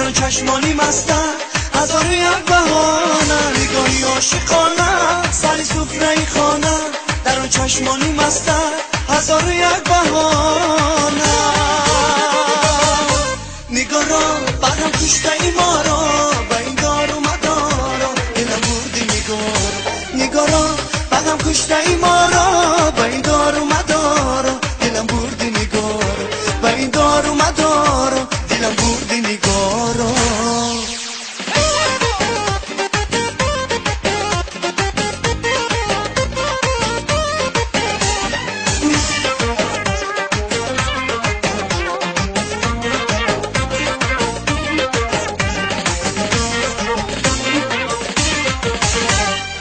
در آن چشمانی مستم هزار و یک بهانه، نگاهی عاشقانه سری سفره خانه، در آن چشمانی مستم هزار و یک بهانه. نگاه را بعدم کشته ای ما را به این دار و مدارا، دلم بردی نگاه را بعدم کشته ای ما را به این دار و مدارا، دلم بردی نگاه به این دار و مدارا، دلم بردی نگاه را.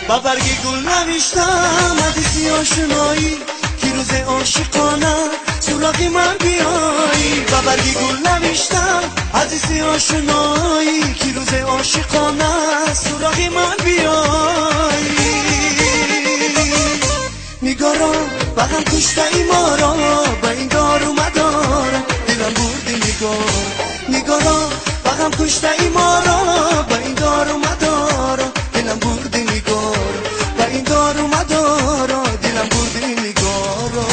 با برگ گل نوشتم حدیثی آشنایی که روز عاشقانه سراغ من بیایی. با برگ گل نوشتم حدیثی آشنایی که روز عاشقانه سراغ من بیایی. نگاه را بغم کشته ای ما را به این دار و مدار، دلم بردی نگاه را بغم کشته ای ما را به این دار و مدار، دلم بردی نگاه به این دار و مدار، دلم بردی نگاه را.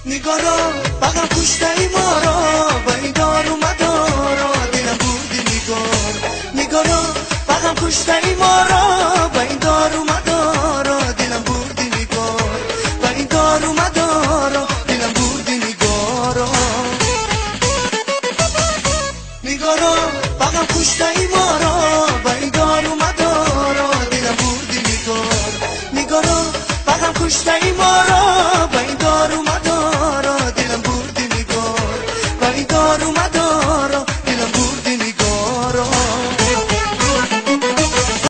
نگاه را بغم کشته ای ما را به این دار و مدار، دلم بردی نگاه را بغم کشته ای ما را